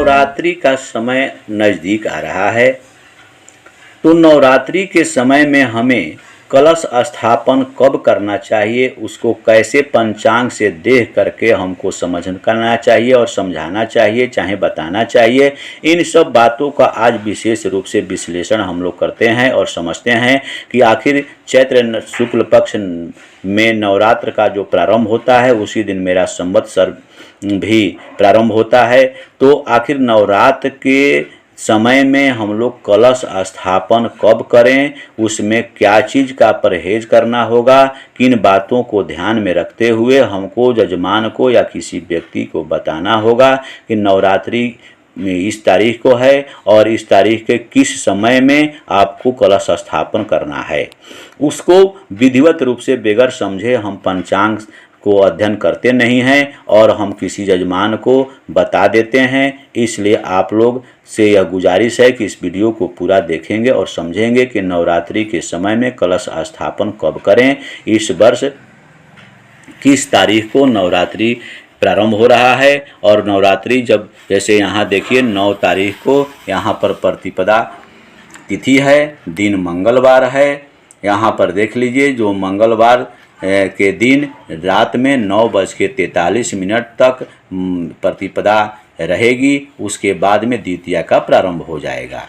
नवरात्रि का समय नज़दीक आ रहा है, तो नवरात्रि के समय में हमें कलश स्थापन कब करना चाहिए, उसको कैसे पंचांग से देख करके हमको समझ करना चाहिए और समझाना चाहिए, चाहे बताना चाहिए। इन सब बातों का आज विशेष रूप से विश्लेषण हम लोग करते हैं और समझते हैं कि आखिर चैत्र शुक्ल पक्ष में नवरात्र का जो प्रारंभ होता है उसी दिन मेरा संवत्सर भी प्रारंभ होता है। तो आखिर नवरात्र के समय में हम लोग कलश स्थापन कब करें, उसमें क्या चीज़ का परहेज करना होगा, किन बातों को ध्यान में रखते हुए हमको जजमान को या किसी व्यक्ति को बताना होगा कि नवरात्रि इस तारीख को है और इस तारीख के किस समय में आपको कलश स्थापन करना है। उसको विधिवत रूप से बगैर समझे हम पंचांग को अध्ययन करते नहीं हैं और हम किसी जजमान को बता देते हैं। इसलिए आप लोग से यह गुजारिश है कि इस वीडियो को पूरा देखेंगे और समझेंगे कि नवरात्रि के समय में कलश स्थापन कब करें, इस वर्ष किस तारीख को नवरात्रि प्रारंभ हो रहा है। और नवरात्रि जब जैसे यहाँ देखिए 9 तारीख को यहाँ पर प्रतिपदा तिथि है, दिन मंगलवार है। यहाँ पर देख लीजिए जो मंगलवार के दिन रात में 9:43 तक प्रतिपदा रहेगी, उसके बाद में द्वितीया का प्रारंभ हो जाएगा।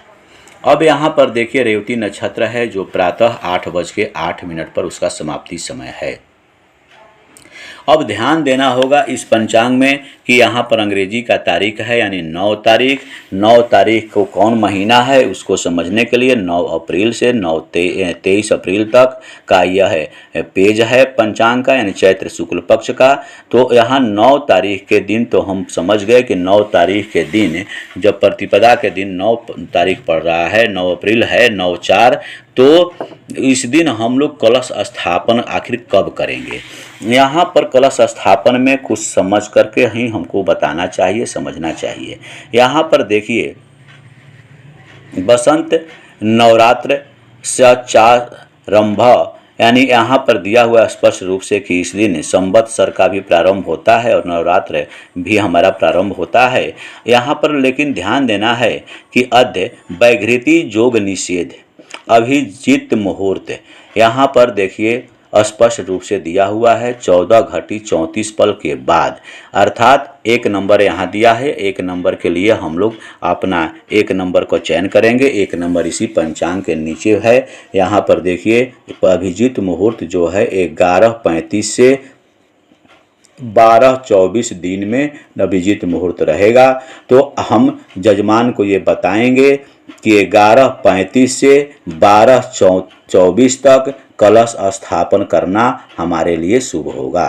अब यहाँ पर देखिए रेवती नक्षत्र है जो प्रातः 8:08 पर उसका समाप्ति समय है। अब ध्यान देना होगा इस पंचांग में कि यहाँ पर अंग्रेजी का तारीख है यानी 9 तारीख। 9 तारीख को कौन महीना है उसको समझने के लिए 9 अप्रैल से 23 अप्रैल तक का यह पेज है पंचांग का, यानी चैत्र शुक्ल पक्ष का। तो यहाँ 9 तारीख के दिन तो हम समझ गए कि 9 तारीख के दिन जब प्रतिपदा के दिन 9 तारीख पड़ रहा है, 9 अप्रैल है, 9/4, तो इस दिन हम लोग कलश स्थापन आखिर कब करेंगे। यहाँ पर कलश स्थापन में कुछ समझ करके ही हमको बताना चाहिए, समझना चाहिए। यहाँ पर देखिए बसंत नवरात्र सचारंभ, यानी यहाँ पर दिया हुआ स्पष्ट रूप से कि इस दिन संवत्सर का भी प्रारंभ होता है और नवरात्र भी हमारा प्रारंभ होता है। यहाँ पर लेकिन ध्यान देना है कि अद्य वैघृति योग निषेध अभिजित मुहूर्त, यहाँ पर देखिए स्पष्ट रूप से दिया हुआ है 14:34 के बाद, अर्थात 1 नंबर यहाँ दिया है। 1 नंबर के लिए हम लोग अपना 1 नंबर को चयन करेंगे। 1 नंबर इसी पंचांग के नीचे है। यहाँ पर देखिए अभिजित मुहूर्त जो है 11:35 से 12:24 दिन में अभिजित मुहूर्त रहेगा। तो हम जजमान को ये बताएंगे कि 11:35 से 12:24 तक कलश स्थापन करना हमारे लिए शुभ होगा,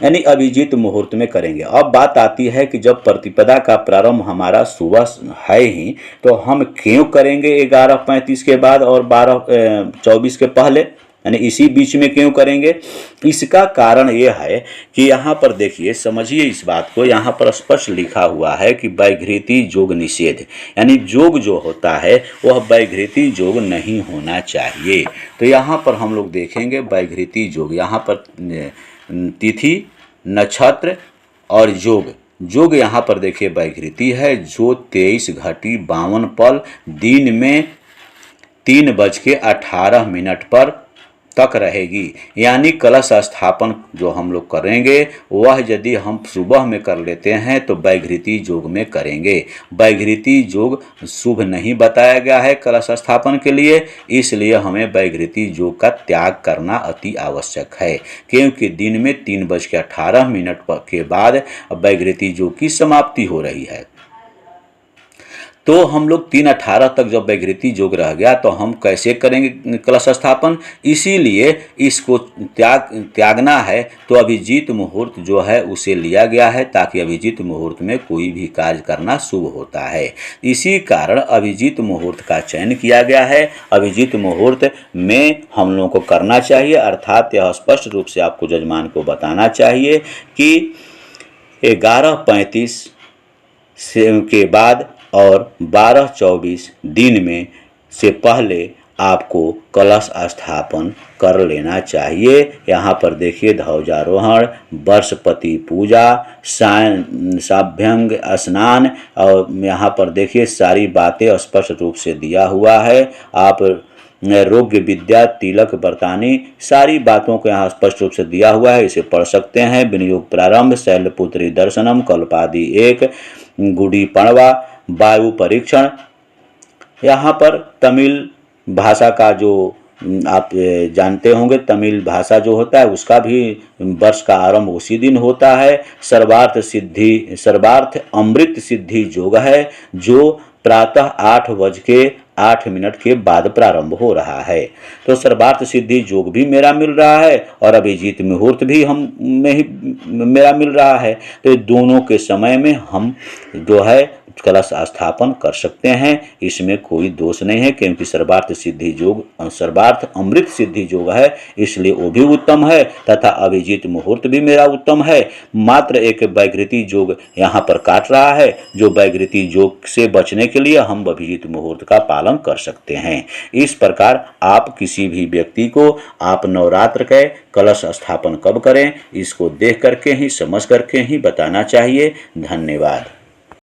यानी अभिजित मुहूर्त में करेंगे। अब बात आती है कि जब प्रतिपदा का प्रारंभ हमारा सुबह है ही, तो हम क्यों करेंगे 11:35 के बाद और 12:24 के पहले, यानी इसी बीच में क्यों करेंगे। इसका कारण यह है कि यहाँ पर देखिए समझिए इस बात को, यहाँ पर स्पष्ट लिखा हुआ है कि वैघृति योग निषेध, यानी योग जो होता है वह वैघृति योग नहीं होना चाहिए। तो यहाँ पर हम लोग देखेंगे वैघृति योग, यहाँ पर तिथि नक्षत्र और योग यहाँ पर देखिए वैघृति है जो 23:52 दिन में 3:18 पर तक रहेगी। यानी कलश स्थापन जो हम लोग करेंगे वह यदि हम सुबह में कर लेते हैं तो वैघृति योग में करेंगे। वैघृति योग शुभ नहीं बताया गया है कलश स्थापन के लिए, इसलिए हमें वैघृति योग का त्याग करना अति आवश्यक है, क्योंकि दिन में 3:18 के बाद वैघृति योग की समाप्ति हो रही है। तो हम लोग 3:18 तक जब वैघृति योग रह गया तो हम कैसे करेंगे कलश स्थापन। इसीलिए इसको त्यागना है तो अभिजीत मुहूर्त जो है उसे लिया गया है, ताकि अभिजीत मुहूर्त में कोई भी कार्य करना शुभ होता है। इसी कारण अभिजीत मुहूर्त का चयन किया गया है। अभिजीत मुहूर्त में हम लोगों को करना चाहिए, अर्थात यह स्पष्ट रूप से आपको जजमान को बताना चाहिए कि 11:35 के बाद और 12:24 दिन में से पहले आपको कलश स्थापन कर लेना चाहिए। यहाँ पर देखिए ध्वजारोहण, वर्षपति पूजा, साभ्यंग स्नान, और यहाँ पर देखिए सारी बातें स्पष्ट रूप से दिया हुआ है। आप रोग्य विद्या, तिलक बरतानी, सारी बातों को यहाँ स्पष्ट रूप से दिया हुआ है, इसे पढ़ सकते हैं। विनियोग प्रारंभ, शैलपुत्री दर्शनम, कल्पादि 1, गुड़ी पड़वा, वायु परीक्षण। यहाँ पर तमिल भाषा का जो आप जानते होंगे, तमिल भाषा जो होता है उसका भी वर्ष का आरंभ उसी दिन होता है। सर्वार्थ अमृत सिद्धि योग है जो प्रातः 8:08 के बाद प्रारंभ हो रहा है। तो सर्वार्थ सिद्धि योग भी मेरा मिल रहा है और अभिजीत मुहूर्त भी मेरा मिल रहा है। तो दोनों के समय में हम जो है कलश स्थापन कर सकते हैं, इसमें कोई दोष नहीं है, क्योंकि सर्वार्थ सिद्धि योग सर्वार्थ अमृत सिद्धि योग है, इसलिए वो भी उत्तम है तथा अभिजीत मुहूर्त भी मेरा उत्तम है। मात्र एक वैकृति योग यहाँ पर काट रहा है, जो वैकृति योग से बचने के लिए हम अभिजीत मुहूर्त का पालन कर सकते हैं। इस प्रकार आप किसी भी व्यक्ति को आप नवरात्र के कलश स्थापन कब करें, इसको देख करके ही, समझ करके ही बताना चाहिए। धन्यवाद।